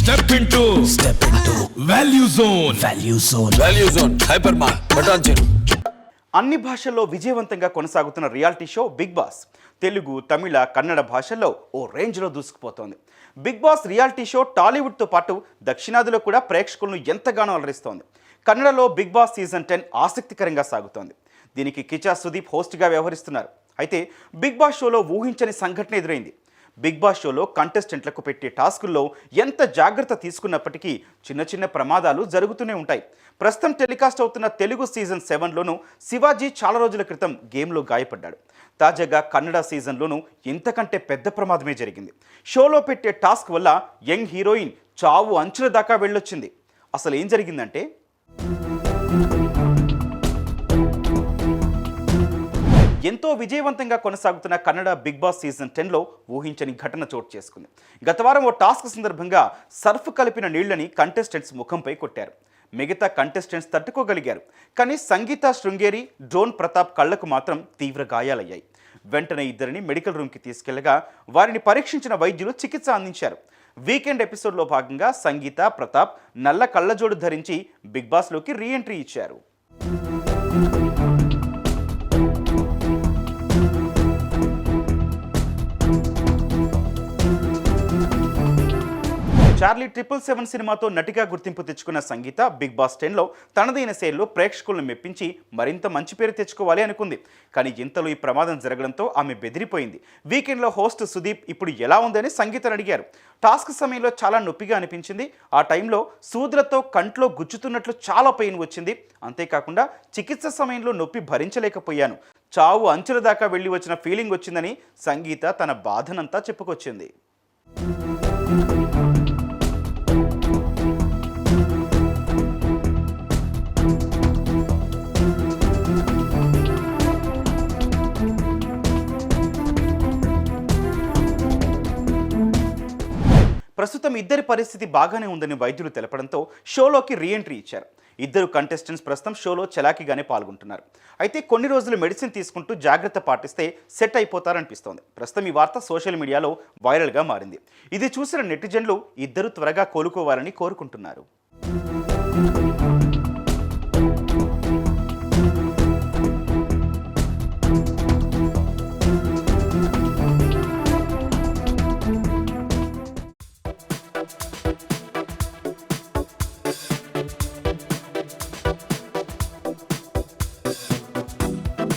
Step into Value Zone. Value Zone. Hypermart. Button cheru. అన్ని భాషల్లో విజయవంతంగా కొనసాగుతున్న reality show Bigg Boss Telugu, Tamil, Kannada భాషల్లో ఓ రేంజ్లో దూసుకుపోతోంది. బిగ్ బాస్ రియాలిటీ షో టాలీవుడ్తో పాటు దక్షిణాదిలో కూడా ప్రేక్షకులను ఎంతగానో అలరిస్తోంది. కన్నడలో బిగ్ బాస్ సీజన్ 10 ఆసక్తికరంగా సాగుతోంది. దీనికి కిచా సుదీప్ హోస్ట్గా వ్యవహరిస్తున్నారు. అయితే బిగ్ బాస్ షోలో ఊహించని సంఘటన ఎదురైంది. బిగ్ బాస్ షోలో కంటెస్టెంట్లకు పెట్టే టాస్కుల్లో ఎంత జాగ్రత్త తీసుకున్నప్పటికీ చిన్న చిన్న ప్రమాదాలు జరుగుతూనే ఉంటాయి. ప్రస్తుతం టెలికాస్ట్ అవుతున్న తెలుగు సీజన్ 7లోనూ శివాజీ చాలా రోజుల క్రితం గేమ్లో గాయపడ్డాడు. తాజాగా కన్నడ సీజన్లోనూ ఇంతకంటే పెద్ద ప్రమాదమే జరిగింది. షోలో పెట్టే టాస్క్ వల్ల యంగ్ హీరోయిన్ చావు అంచుల దాకా వెళ్ళొచ్చింది. అసలు ఏం జరిగిందంటే, ఎంతో విజయవంతంగా కొనసాగుతున్న కన్నడ బిగ్ బాస్ సీజన్ 10లో ఊహించని ఘటన చోటు చేసుకుంది. గత వారం ఓ టాస్క్ సందర్భంగా సర్ఫ్ కలిపిన నీళ్లని కంటెస్టెంట్స్ ముఖంపై కొట్టారు. మిగతా కంటెస్టెంట్స్ తట్టుకోగలిగారు. కానీ సంగీత శృంగేరి, డ్రోన్ ప్రతాప్ కళ్లకు మాత్రం తీవ్ర గాయాలయ్యాయి. వెంటనే ఇద్దరిని మెడికల్ రూమ్కి తీసుకెళ్లగా వారిని పరీక్షించిన వైద్యులు చికిత్స అందించారు. వీకెండ్ ఎపిసోడ్లో భాగంగా సంగీత, ప్రతాప్ నల్ల కళ్ళజోడు ధరించి బిగ్ బాస్లోకి రీఎంట్రీ ఇచ్చారు. చార్లీ 777 సినిమాతో నటిగా గుర్తింపు తెచ్చుకున్న సంగీత బిగ్ బాస్ 10లో తనదైన శైలిలో ప్రేక్షకులను మెప్పించి మరింత మంచి పేరు తెచ్చుకోవాలి అనుకుంది. కానీ ఇంతలో ఈ ప్రమాదం జరగడంతో ఆమె బెదిరిపోయింది. వీకెండ్లో హోస్ట్ సుదీప్ ఇప్పుడు ఎలా ఉందని సంగీతను అడిగారు. టాస్క్ సమయంలో చాలా నొప్పిగా అనిపించింది. ఆ టైంలో సూదులతో కంట్లో గుచ్చుతున్నట్లు చాలా పెయిన్ వచ్చింది. అంతేకాకుండా చికిత్స సమయంలో నొప్పి భరించలేకపోయాను. చావు అంచుల దాకా వెళ్ళి వచ్చిన ఫీలింగ్ వచ్చిందని సంగీత తన బాధనంతా చెప్పుకొచ్చింది. ప్రస్తుతం ఇద్దరి పరిస్థితి బాగానే ఉందని వైద్యులు తెలపడంతో షోలోకి రీఎంట్రీ ఇచ్చారు. ఇద్దరు కంటెస్టెంట్స్ ప్రస్తుతం షోలో చలాకీగానే పాల్గొంటున్నారు. అయితే కొన్ని రోజులు మెడిసిన్ తీసుకుంటూ జాగ్రత్త పాటిస్తే సెట్ అయిపోతారనిపిస్తోంది. ప్రస్తుతం ఈ వార్త సోషల్ మీడియాలో వైరల్గా మారింది. ఇది చూసిన నెటిజన్లు ఇద్దరు త్వరగా కోలుకోవాలని కోరుకుంటున్నారు.